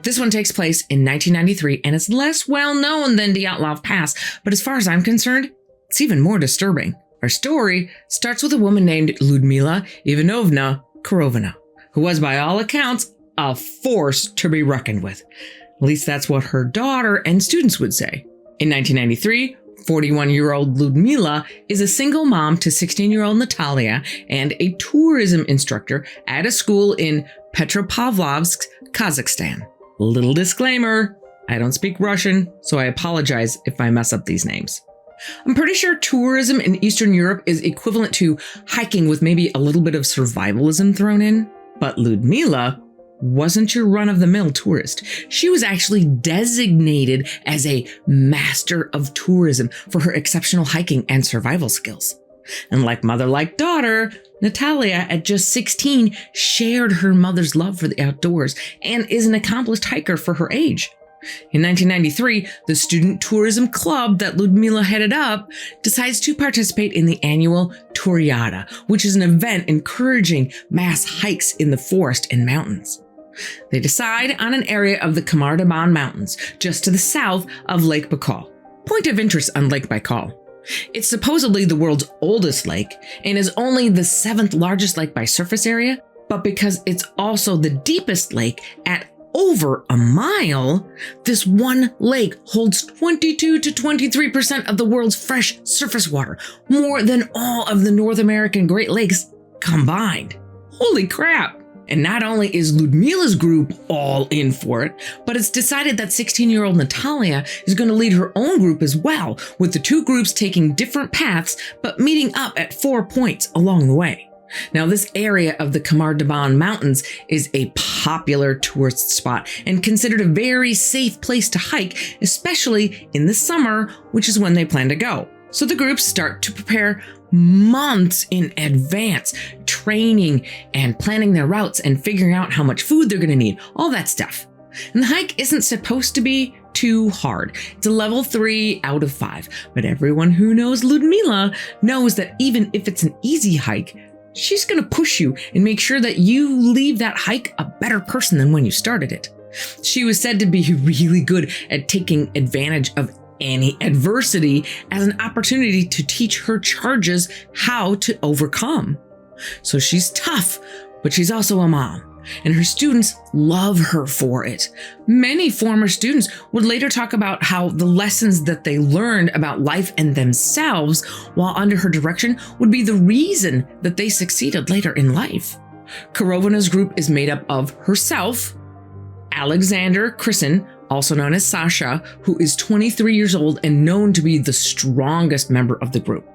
This one takes place in 1993 and is less well known than Dyatlov Pass, but as far as I'm concerned, it's even more disturbing. Our story starts with a woman named Lyudmila Ivanovna Korovina, who was by all accounts a force to be reckoned with. At least that's what her daughter and students would say. In 1993, 41-year-old Lyudmila is a single mom to 16-year-old Natalia and a tourism instructor at a school in Petropavlovsk, Kazakhstan. Little disclaimer, I don't speak Russian, so I apologize if I mess up these names. I'm pretty sure tourism in Eastern Europe is equivalent to hiking with maybe a little bit of survivalism thrown in. But Lyudmila wasn't your run-of-the-mill tourist. She was actually designated as a master of tourism for her exceptional hiking and survival skills. And like mother, like daughter, Natalia, at just 16, shared her mother's love for the outdoors and is an accomplished hiker for her age. In 1993, the student tourism club that Lyudmila headed up decides to participate in the annual Turiada, which is an event encouraging mass hikes in the forest and mountains. They decide on an area of the Khamar-Daban mountains, just to the south of Lake Baikal. Point of interest on Lake Baikal. It's supposedly the world's oldest lake and is only the 7th largest lake by surface area, but because it's also the deepest lake at over a mile, this one lake holds 22 to 23% of the world's fresh surface water, more than all of the North American Great Lakes combined. Holy crap! And not only is Lyudmila's group all in for it, but it's decided that 16-year-old Natalia is going to lead her own group as well, with the two groups taking different paths, but meeting up at 4 points along the way. Now, this area of the Khamar-Daban Mountains is a popular tourist spot and considered a very safe place to hike, especially in the summer, which is when they plan to go. So the groups start to prepare months in advance, training and planning their routes and figuring out how much food they're going to need, all that stuff. And the hike isn't supposed to be too hard. It's a level 3 out of 5, but everyone who knows Lyudmila knows that even if it's an easy hike, she's going to push you and make sure that you leave that hike a better person than when you started it. She was said to be really good at taking advantage of any adversity as an opportunity to teach her charges how to overcome. So she's tough, but she's also a mom, and her students love her for it. Many former students would later talk about how the lessons that they learned about life and themselves while under her direction would be the reason that they succeeded later in life. Korovina's group is made up of herself, Alexander Krisin, also known as Sasha, who is 23 years old and known to be the strongest member of the group.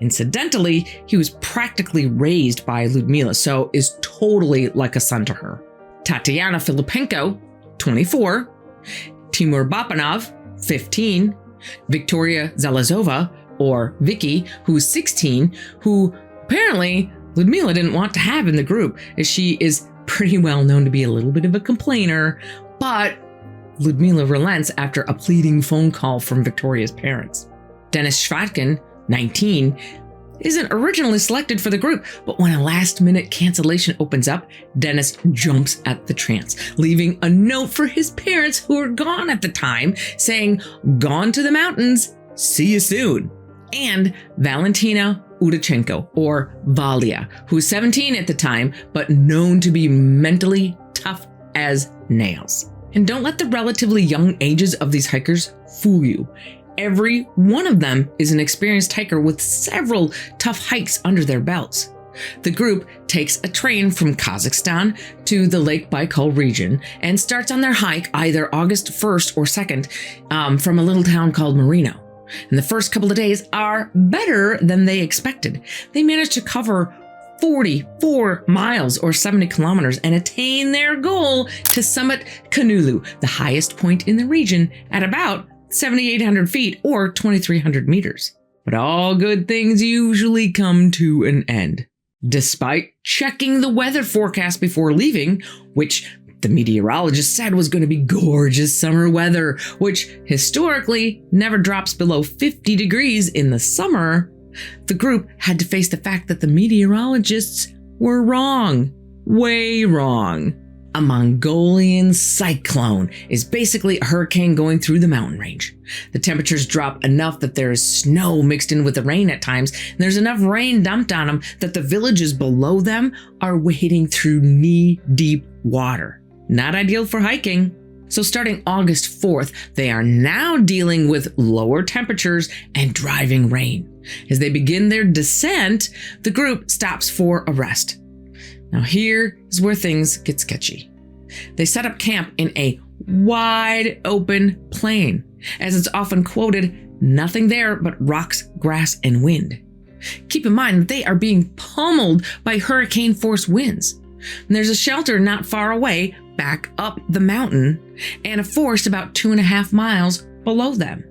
Incidentally, he was practically raised by Lyudmila, so is totally like a son to her. Tatiana Filipenko, 24, Timur Bapanov, 15, Victoria Zalazova, or Vicky, who's 16, who apparently Lyudmila didn't want to have in the group, as she is pretty well known to be a little bit of a complainer, but Lyudmila relents after a pleading phone call from Victoria's parents. Denis Shvatkin, 19, isn't originally selected for the group, but when a last-minute cancellation opens up, Denis jumps at the chance, leaving a note for his parents who were gone at the time, saying, "Gone to the mountains, see you soon." And Valentina Udachenko, or Valia, who's 17 at the time, but known to be mentally tough as nails. And don't let the relatively young ages of these hikers fool you. Every one of them is an experienced hiker with several tough hikes under their belts. The group takes a train from Kazakhstan to the Lake Baikal region and starts on their hike either August 1st or 2nd from a little town called Marino. And the first couple of days are better than they expected. They managed to cover 44 miles or 70 kilometers and attain their goal to summit Kanulu, the highest point in the region, at about 7,800 feet or 2,300 meters. But all good things usually come to an end. Despite checking the weather forecast before leaving, which the meteorologist said was going to be gorgeous summer weather, which historically never drops below 50 degrees in the summer, The group had to face the fact that the meteorologists were wrong. Way wrong. A Mongolian cyclone is basically a hurricane going through the mountain range. The temperatures drop enough that there is snow mixed in with the rain at times, and there's enough rain dumped on them that the villages below them are wading through knee-deep water. Not ideal for hiking. So starting August 4th, they are now dealing with lower temperatures and driving rain. As they begin their descent, the group stops for a rest. Now here is where things get sketchy. They set up camp in a wide open plain. As it's often quoted, nothing there but rocks, grass, and wind. Keep in mind that they are being pummeled by hurricane-force winds. And there's a shelter not far away, back up the mountain, and a forest about 2.5 miles below them.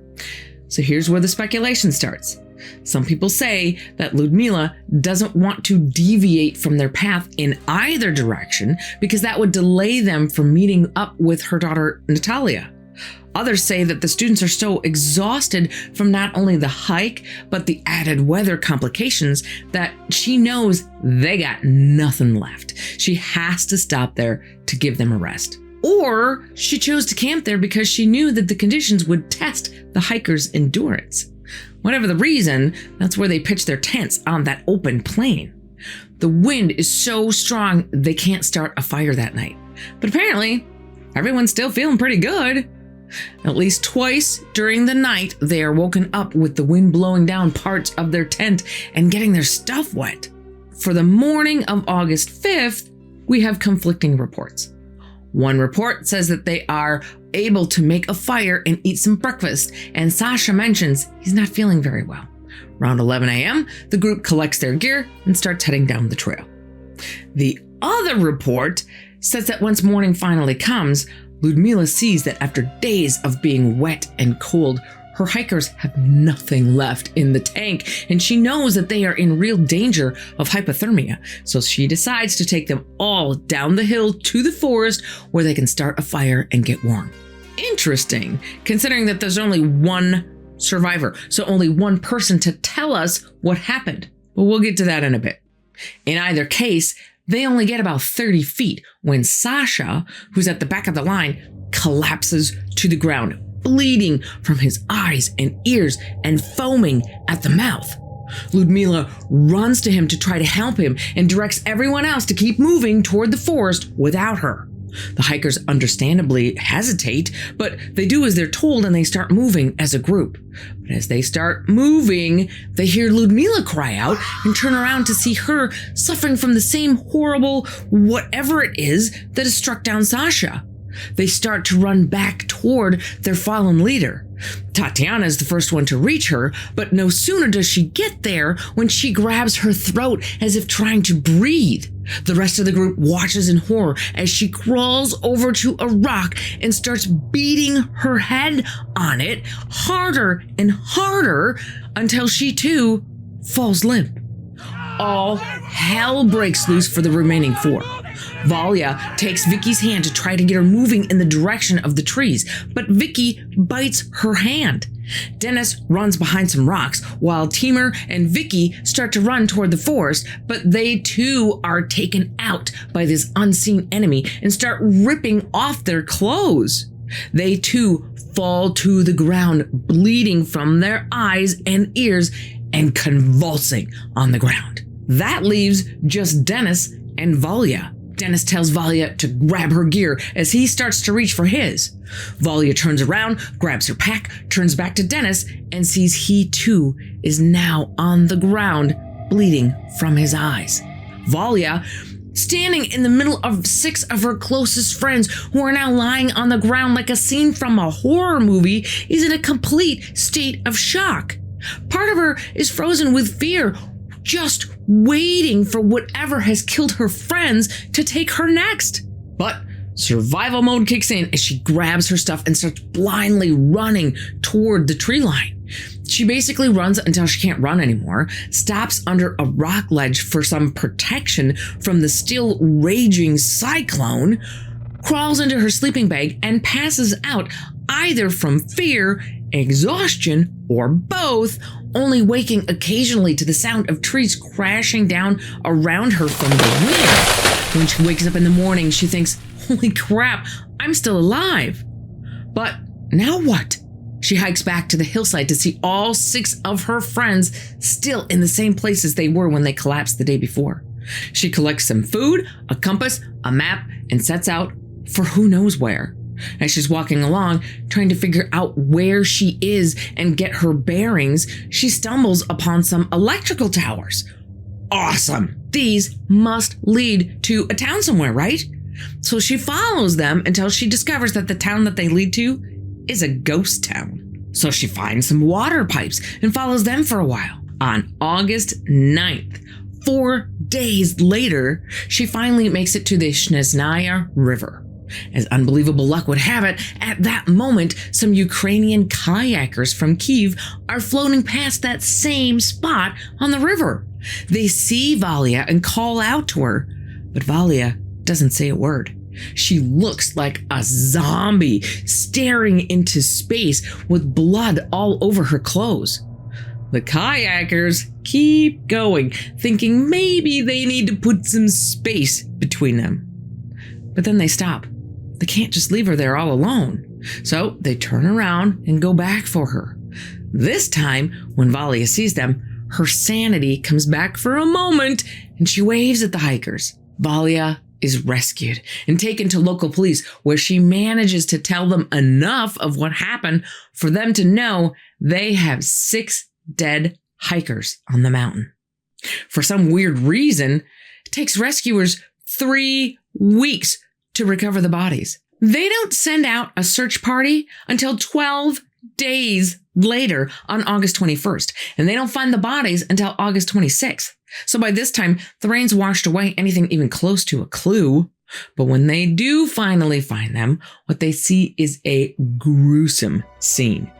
So here's where the speculation starts. Some people say that Ludmila doesn't want to deviate from their path in either direction because that would delay them from meeting up with her daughter Natalia. Others say that the students are so exhausted from not only the hike, but the added weather complications that she knows they got nothing left. She has to stop there to give them a rest. Or she chose to camp there because she knew that the conditions would test the hikers' endurance. Whatever the reason, that's where they pitch their tents on that open plain. The wind is so strong they can't start a fire that night. But apparently, everyone's still feeling pretty good. At least twice during the night, they are woken up with the wind blowing down parts of their tent and getting their stuff wet. For the morning of August 5th, we have conflicting reports. One report says that they are able to make a fire and eat some breakfast, and Sasha mentions he's not feeling very well. Around 11 a.m., the group collects their gear and starts heading down the trail. The other report says that once morning finally comes, Ludmila sees that after days of being wet and cold, her hikers have nothing left in the tank, and she knows that they are in real danger of hypothermia. So she decides to take them all down the hill to the forest where they can start a fire and get warm. Interesting, considering that there's only one survivor, so only one person to tell us what happened. But we'll get to that in a bit. In either case, they only get about 30 feet when Sasha, who's at the back of the line, collapses to the ground, bleeding from his eyes and ears and foaming at the mouth. Ludmila runs to him to try to help him and directs everyone else to keep moving toward the forest without her. The hikers understandably hesitate, but they do as they're told and they start moving as a group. But as they start moving, they hear Ludmila cry out and turn around to see her suffering from the same horrible whatever it is that has struck down Sasha. They start to run back toward their fallen leader. Tatiana is the first one to reach her, but no sooner does she get there when she grabs her throat as if trying to breathe. The rest of the group watches in horror as she crawls over to a rock and starts beating her head on it harder and harder until she too falls limp. All hell breaks loose for the remaining four. Valya takes Vicky's hand to try to get her moving in the direction of the trees, but Vicky bites her hand. Dennis runs behind some rocks while Timur and Vicky start to run toward the forest, but they too are taken out by this unseen enemy and start ripping off their clothes. They too fall to the ground, bleeding from their eyes and ears and convulsing on the ground. That leaves just Dennis and Valya. Dennis tells Valya to grab her gear as he starts to reach for his. Valya turns around, grabs her pack, turns back to Dennis, and sees he too is now on the ground, bleeding from his eyes. Valya, standing in the middle of 6 of her closest friends who are now lying on the ground like a scene from a horror movie, is in a complete state of shock. Part of her is frozen with fear, just waiting for whatever has killed her friends to take her next. But survival mode kicks in as she grabs her stuff and starts blindly running toward the tree line. She basically runs until she can't run anymore, stops under a rock ledge for some protection from the still raging cyclone, crawls into her sleeping bag, and passes out either from fear, exhaustion, or both, only waking occasionally to the sound of trees crashing down around her from the wind. When she wakes up in the morning, she thinks, "Holy crap, I'm still alive." But now what? She hikes back to the hillside to see all 6 of her friends still in the same places they were when they collapsed the day before. She collects some food, a compass, a map, and sets out for who knows where. As she's walking along, trying to figure out where she is and get her bearings, she stumbles upon some electrical towers. Awesome! These must lead to a town somewhere, right? So she follows them until she discovers that the town that they lead to is a ghost town. So she finds some water pipes and follows them for a while. On August 9th, 4 days later, she finally makes it to the Snezhnaya River. As unbelievable luck would have it, at that moment, some Ukrainian kayakers from Kyiv are floating past that same spot on the river. They see Valia and call out to her, but Valia doesn't say a word. She looks like a zombie staring into space with blood all over her clothes. The kayakers keep going, thinking maybe they need to put some space between them. But then they stop. They can't just leave her there all alone. So they turn around and go back for her. This time, when Valia sees them, her sanity comes back for a moment and she waves at the hikers. Valia is rescued and taken to local police, where she manages to tell them enough of what happened for them to know they have 6 dead hikers on the mountain. For some weird reason, it takes rescuers 3 weeks to recover the bodies. They don't send out a search party until 12 days later on August 21st, and they don't find the bodies until August 26th. So by this time, the rain's washed away anything even close to a clue. But when they do finally find them, what they see is a gruesome scene.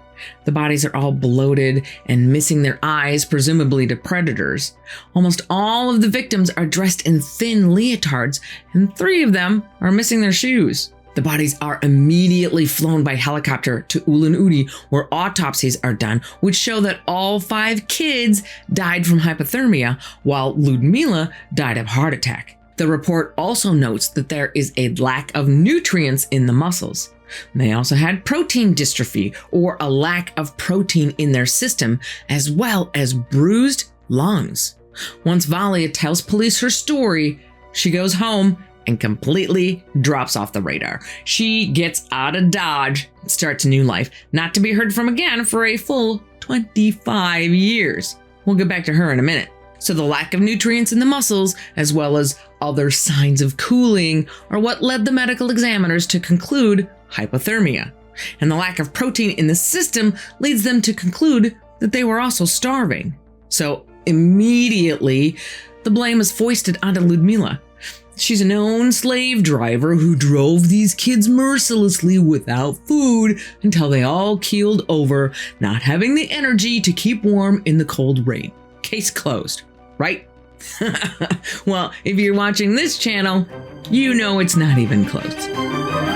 The bodies are all bloated and missing their eyes, presumably to predators. Almost all of the victims are dressed in thin leotards, and 3 of them are missing their shoes. The bodies are immediately flown by helicopter to Ulan-Ude, where autopsies are done, which show that all 5 kids died from hypothermia, while Ludmila died of heart attack. The report also notes that there is a lack of nutrients in the muscles. They also had protein dystrophy, or a lack of protein in their system, as well as bruised lungs. Once Valia tells police her story, she goes home and completely drops off the radar. She gets out of Dodge and starts a new life, not to be heard from again for a full 25 years. We'll get back to her in a minute. So the lack of nutrients in the muscles, as well as other signs of cooling, are what led the medical examiners to conclude hypothermia. And the lack of protein in the system leads them to conclude that they were also starving. So immediately, the blame is foisted onto Ludmila. She's a known slave driver who drove these kids mercilessly without food until they all keeled over, not having the energy to keep warm in the cold rain. Case closed, right? Well, if you're watching this channel, you know it's not even close.